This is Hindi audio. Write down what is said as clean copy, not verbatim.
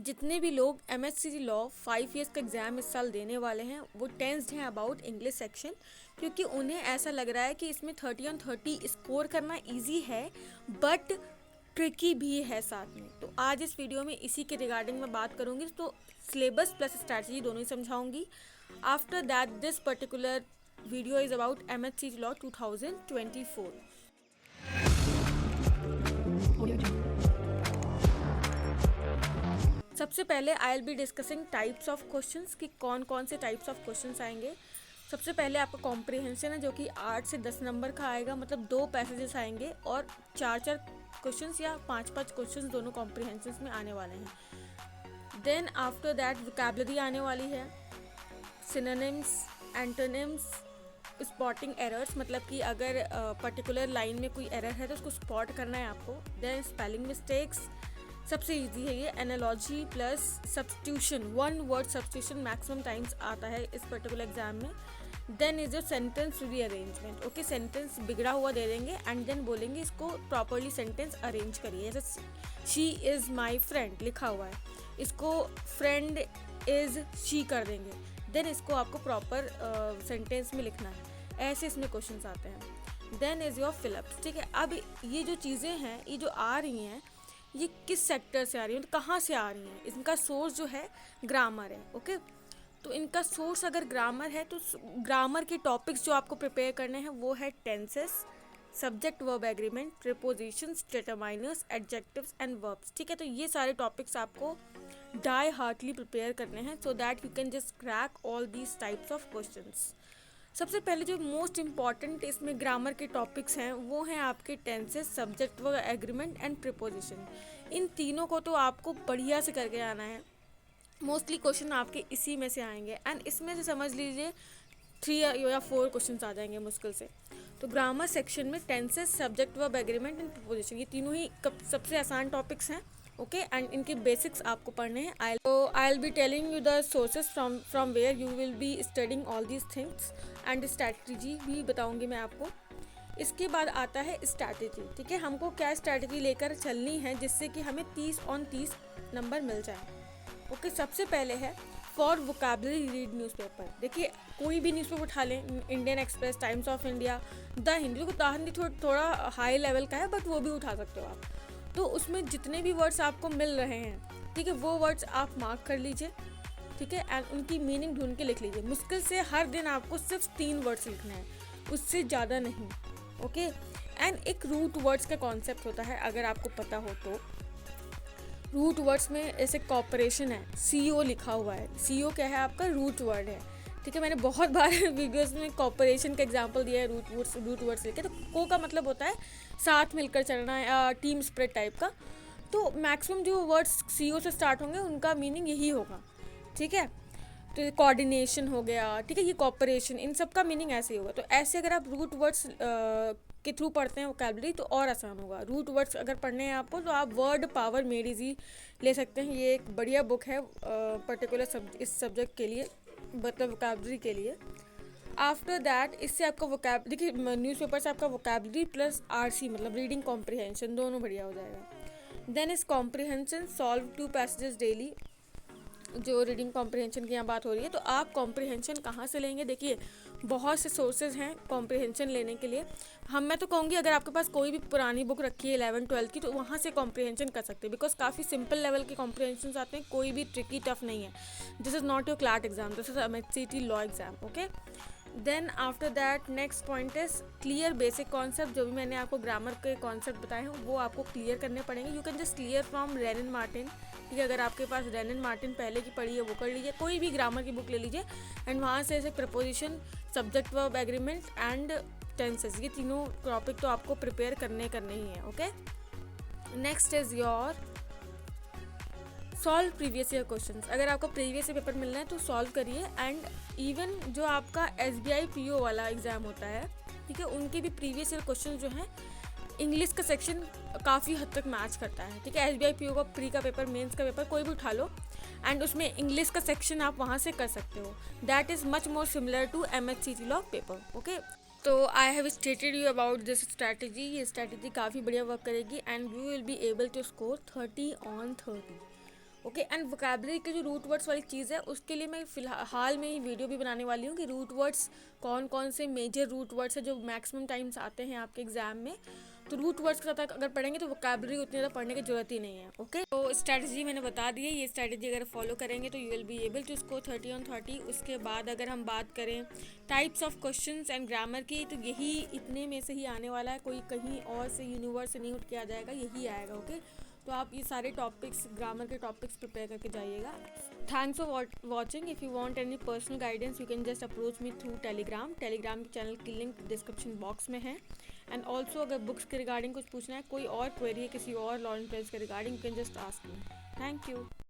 जितने भी लोग MHCG लॉ 5 ईयर्स का एग्ज़ाम इस साल देने वाले हैं वो टेंस्ड हैं अबाउट इंग्लिश सेक्शन, क्योंकि उन्हें ऐसा लग रहा है कि इसमें 30 on 30 स्कोर करना इजी है बट ट्रिकी भी है साथ में। तो आज इस वीडियो में इसी के रिगार्डिंग मैं बात करूंगी, तो सिलेबस प्लस स्ट्रैटेजी दोनों ही समझाऊंगी। After that this particular video is about MHCG law 2024। सबसे पहले I will be discussing types of questions कि कौन कौन से टाइप्स ऑफ क्वेश्चंस आएंगे। सबसे पहले आपका कॉम्प्रिहेंशन है जो कि 8 से 10 नंबर का आएगा, मतलब 2 पैसेजेस आएंगे और 4 क्वेश्चंस या 5 क्वेश्चंस दोनों कॉम्प्रिहेंशन में आने वाले हैं। देन आफ्टर दैट वोकैबुलरी आने वाली है, सिनोनिम्स, एंटोनिम्स, स्पॉटिंग एरर्स, मतलब कि अगर पर्टिकुलर लाइन में कोई एरर है तो उसको स्पॉट करना है आपको। देन स्पेलिंग मिस्टेक्स, सबसे इजी है ये, analogy plus substitution, 1 word substitution maximum times आता है इस पर्टिकुलर एग्जाम में। Then is your sentence rearrangement. Okay, sentence बिगड़ा हुआ दे देंगे एंड देन बोलेंगे इसको प्रॉपरली सेंटेंस अरेंज करिए। जैसे शी इज़ माई फ्रेंड लिखा हुआ है, इसको फ्रेंड इज़ शी कर देंगे, देन इसको आपको प्रॉपर सेंटेंस में लिखना है। ऐसे इसमें क्वेश्चन आते हैं। Then is your fill ups. ठीक है, अब ये जो चीज़ें हैं, ये जो आ रही हैं, ये किस सेक्टर से आ रही है, तो कहाँ से आ रही हैं, इनका सोर्स जो है ग्रामर है। ओके, तो इनका सोर्स अगर ग्रामर है तो ग्रामर के टॉपिक्स जो आपको प्रिपेयर करने हैं वो है tenses, subject verb agreement, prepositions, determiners, adjectives and verbs. ठीक है, तो ये सारे टॉपिक्स आपको डाई हार्टली प्रिपेयर करने हैं so that you can just crack all these types of questions. सबसे पहले जो मोस्ट इम्पॉर्टेंट इसमें ग्रामर के टॉपिक्स हैं वो हैं आपके tenses, subject verb agreement and preposition. इन तीनों को तो आपको बढ़िया से करके आना है। मोस्टली क्वेश्चन आपके इसी में से आएंगे एंड इसमें से समझ लीजिए 3 या 4 क्वेश्चन आ जाएंगे मुश्किल से। तो ग्रामर सेक्शन में tenses, subject verb agreement and preposition, ये तीनों ही सबसे आसान टॉपिक्स हैं। ओके, एंड इनके बेसिक्स आपको पढ़ने हैं। I will be telling you the sources from where you will be studying all these things and strategy भी बताऊंगी मैं आपको। इसके बाद आता है स्ट्रैटेजी। ठीक है, हमको क्या स्ट्रैटेजी लेकर चलनी है जिससे कि हमें 30 on 30 नंबर मिल जाए। ओके, सबसे पहले है फॉर वोकैबुलरी रीड न्यूज़पेपर। देखिए, कोई भी न्यूज़पेपर उठा लें, Indian express, times of India, the Hindu को, द हिंदी थोड़ा हाई लेवल का है बट वो भी उठा सकते हो आप। तो उसमें जितने भी वर्ड्स आपको मिल रहे हैं, ठीक है, वो वर्ड्स आप मार्क कर लीजिए। ठीक है, एंड उनकी मीनिंग ढूंढ के लिख लीजिए। मुश्किल से हर दिन आपको सिर्फ 3 वर्ड्स लिखने हैं, उससे ज़्यादा नहीं। ओके, एंड एक रूट वर्ड्स का कॉन्सेप्ट होता है, अगर आपको पता हो तो। रूट वर्ड्स में ऐसे कॉपरेशन है, CO लिखा हुआ है, CO क्या है आपका, रूट वर्ड है। ठीक है, मैंने बहुत बार वीडियोस में कॉपरेशन का एग्जांपल दिया है रूट वर्ड्स लेके। तो को का मतलब होता है साथ मिलकर चलना या टीम स्पिरिट टाइप का। तो मैक्सिमम जो वर्ड्स CO से स्टार्ट होंगे उनका मीनिंग यही होगा। ठीक है, तो कोऑर्डिनेशन हो गया, ठीक है, ये कॉपरेशन, इन सब का मीनिंग ऐसे ही होगा। तो ऐसे अगर आप रूट वर्ड्स के थ्रू पढ़ते हैं वोकैबुलरी तो और आसान होगा। रूट वर्ड्स अगर पढ़ने हैं आपको तो आप वर्ड पावर मेड इजी ले सकते हैं। ये एक बढ़िया बुक है पर्टिकुलर इस सब्जेक्ट के लिए, मतलब वोकैबुलरी के लिए। आफ्टर दैट इससे आपका वोकैबुलरी, देखिए न्यूज़पेपर से आपका वोकैबुलरी प्लस RC मतलब रीडिंग कॉम्प्रिहेंशन दोनों बढ़िया हो जाएगा। देन इस कॉम्प्रिहेंशन सॉल्व 2 पैसेजेस डेली, जो रीडिंग कॉम्प्रिहेंशन की यहाँ बात हो रही है। तो आप कॉम्प्रिहेंशन कहाँ से लेंगे, देखिए बहुत से सोर्सेज हैं कॉम्प्रिहेंशन लेने के लिए। मैं तो कहूँगी अगर आपके पास कोई भी पुरानी बुक रखी है 11th-12th की तो वहाँ से कॉम्प्रिहेंशन कर सकते हैं, बिकॉज काफ़ी सिंपल लेवल के कॉम्प्रिहेंशन आते हैं, कोई भी ट्रिकी टफ नहीं है। This is not your CLAT exam, this is MHCT law exam. Okay, then after that next point is clear basic concept. जो भी मैंने आपको ग्रामर के कॉन्सेप्ट बताए हैं वो आपको क्लियर करने पड़ेंगे। You can just clear from rain and Martin. ठीक है, अगर आपके पास रेन एंड मार्टिन पहले की पढ़ी है वो कर लीजिए, कोई भी ग्रामर की बुक ले लीजिए एंड वहाँ से ऐसे preposition, subject verb agreement and tenses, ये तीनों टॉपिक तो आपको प्रिपेयर करने ही है। Okay, next is your solve previous year questions. अगर आपको प्रीवियस ईयर पेपर मिलना है तो सॉल्व करिए। एंड इवन जो आपका SBI PO वाला एग्ज़ाम होता है, ठीक है, उनके भी प्रीवियस ईयर क्वेश्चन जो हैं, इंग्लिश का सेक्शन काफ़ी हद तक मैच करता है। ठीक है, SBI PO का प्री का पेपर, मेंस का पेपर कोई भी उठा लो एंड उसमें इंग्लिश का सेक्शन आप वहाँ से कर सकते हो। That is much more similar to MHCT law paper. Okay, तो I have stated you about this strategy. ये स्ट्रैटेजी काफ़ी बढ़िया वर्क करेगी and you will be able to score 30 on 30। Okay. And vocabulary के जो रूट वर्ड्स वाली चीज़ है उसके लिए मैं फिलहाल में ही वीडियो भी बनाने वाली हूँ कि रूट वर्ड्स कौन कौन से मेजर रूट वर्ड्स है जो मैक्सिमम टाइम्स आते हैं आपके एग्जाम में। तो रूट वर्ड्स के साथ अगर पढ़ेंगे तो वोकेबलरी उतनी ज़्यादा पढ़ने की जरूरत ही नहीं है। ओके, तो स्ट्रैटेजी मैंने बता दी है, ये स्ट्रैटेजी अगर फॉलो करेंगे तो you will be able to score 30 on 30। उसके बाद अगर हम बात करें types of questions and grammar की, तो यही इतने में से ही आने वाला है, कोई कहीं और से यूनिवर्स से नहीं उठ के आ जाएगा, यही आएगा। ओके, तो आप ये सारे टॉपिक्स, ग्रामर के टॉपिक्स प्रिपेयर करके जाइएगा। Thanks for watching. If you want any personal guidance you can just approach me through Telegram के चैनल की लिंक डिस्क्रिप्शन बॉक्स में है। एंड ऑल्सो अगर बुक्स के रिगार्डिंग कुछ पूछना है, कोई और क्वेरी है किसी और लॉ एंड प्रेस के regarding, you can just ask me. Thank you.